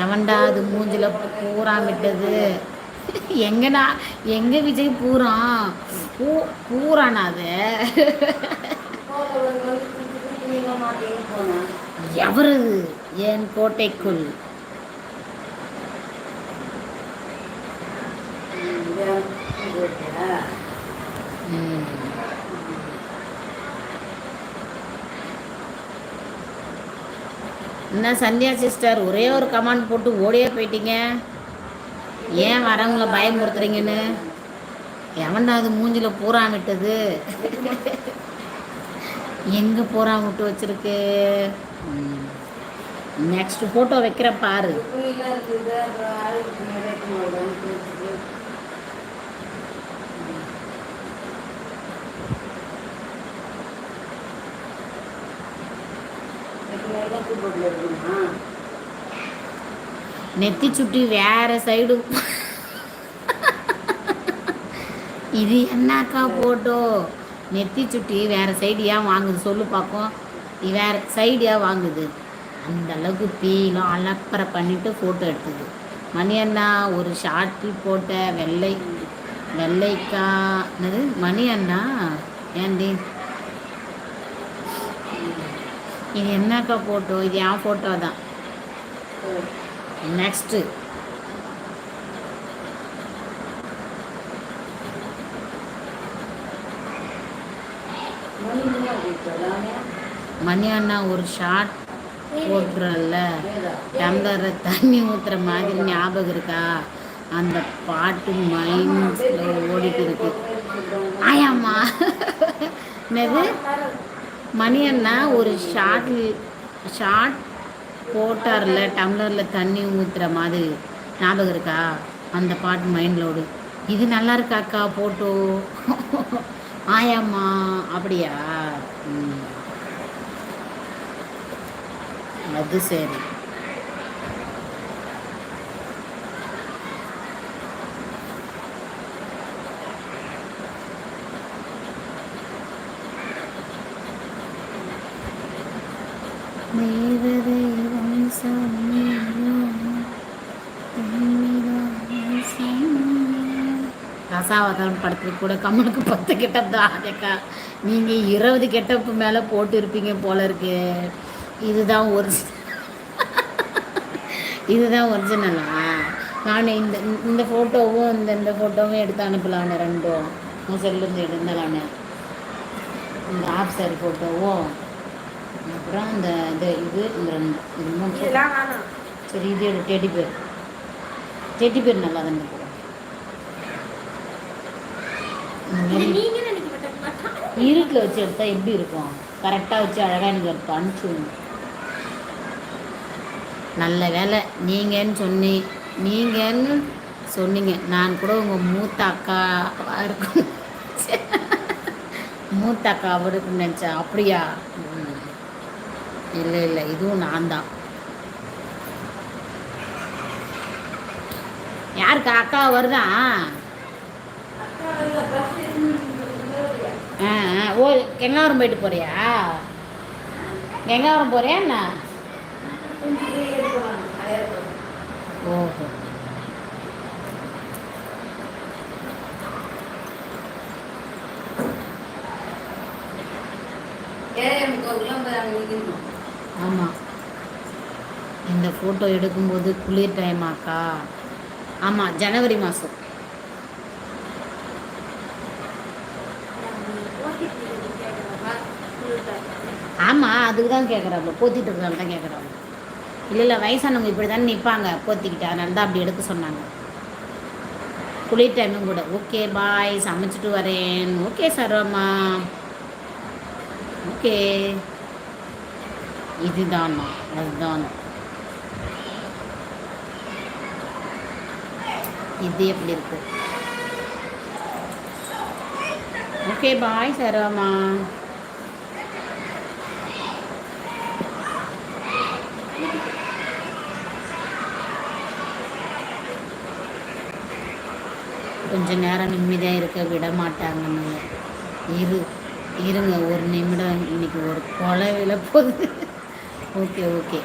எவன்டா அது மூஞ்சில பூரா விட்டது? எங்கண்ணா? எங்க விஜய் பூரான்? பூரானா அது? எவரு என் கோட்டைக்குள்? என்ன சந்தியா சிஸ்டர், ஒரே ஒரு கமெண்ட் போட்டு ஓடியே போயிட்டீங்க. ஏன் வரவங்கள பயமுறுத்துறீங்கன்னு? எவன்டா அது மூஞ்சில பூரா விட்டது? எங்க பூரா விட்டு வச்சிருக்கு? நெக்ஸ்ட் போட்டோ வைக்கிற பாரு. நெத்தி சுட்டி வேற சைடு. இது என்னக்கா போட்டோ? நெத்தி சுட்டி வேற சைடு ஏன் வாங்குது சொல்லு பார்ப்போம். வேற சைடு ஏன் வாங்குது? அந்த அளவுக்கு பீலாம் அலப்பறை பண்ணிட்டு ஃபோட்டோ எடுத்தது. மணி அண்ணா ஒரு ஷார்ட்டில் போட்ட வெள்ளைக்கா என்னது மணி அண்ணா? ஏண்டி இது என்னக்கா ஃபோட்டோ? இது என் ஃபோட்டோ தான். நெக்ஸ்ட்டு மணி அண்ணா ஒரு ஷார்ட் போட்டுறல, டம்ளரை தண்ணி ஊற்றுற மாதிரி ஞாபகம் இருக்கா? அந்த பாட்டு மைண்ட்ஸில் ஓடிட்டு இருக்கு. ஆயாம்மா என்னது? மணி அண்ணா ஒரு ஷார்ட் போட்டார்ல, டம்ளரில் தண்ணி ஊற்றுற மாதிரி ஞாபகம் இருக்கா? அந்த பாட்டு மைண்டில் ஓடு. இது நல்லா இருக்காக்கா போட்டோ? ஆயாம்மா அப்படியா? அது சரி. ரசாவதாரம் படத்துக்கு கூட கமலுக்கு 10 கெட்டப் தான் அக்கா. நீங்கள் 20 கெட்டப்பு மேலே போட்டு இருப்பீங்க போல இருக்கு. இதுதான் ஒரிஜினலா? நான் இந்த ஃபோட்டோவும் இந்த ஃபோட்டோவும் எடுத்து அனுப்பலான்னு, ரெண்டும் உன் செல்லுந்து எடுந்தலான்னு. இந்த ஆஃப் சாரி ஃபோட்டோவும் அப்புறம் இந்த இது இந்த ரெண்டு இது மூணு. சரி இது டெடி பேர் நல்லா தான் இருக்கும். இருட்டில் வச்சு எடுத்தா எப்படி இருக்கும்? கரெக்டாக வச்சு அழகாக எனக்கு எடுத்து அனுப்பிச்சு. நல்ல வேலை நீங்கன்னு சொன்னீங்க. நான் கூட உங்கள் மூத்த அக்காவாக இருக்கும், மூத்த அக்காவாக இருக்குன்னு நினச்சேன். அப்படியா? இல்லை இதுவும் நான் தான். யாருக்கு அக்கா வருதா? ஓ கெங்காவரம் போயிட்டு போறியா? கெங்காவரம் போறியா என்ன? ஓஹோ. ஆமாம், இந்த ஃபோட்டோ எடுக்கும்போது குளிர் டைமாக்கா? ஆமாம், ஜனவரி மாதம். ஆமாம், அதுக்கு தான் கேட்குறாங்க, போத்திட்டு இருக்கிறாங்க தான் கேட்குறாங்க. இல்லை வயசானவங்க இப்படி தானே நிற்பாங்க போத்திக்கிட்டு, அதனால தான் அப்படி எடுக்க சொன்னாங்க. குளிர் டைமும் கூட. ஓகே பாய், சமைச்சிட்டு வரேன். Okay சரோம்மா, okay. இதுதான்மா, அதுதான். இது எப்படி இருக்கு? ஓகே பாய் சரோம்மா. கொஞ்ச நேரம் நிம்மதியாக இருக்க விட மாட்டாங்கன்னு. இருங்க ஒரு நிமிடம், இன்னைக்கு ஒரு கொலை விழ போகுது. ஓகே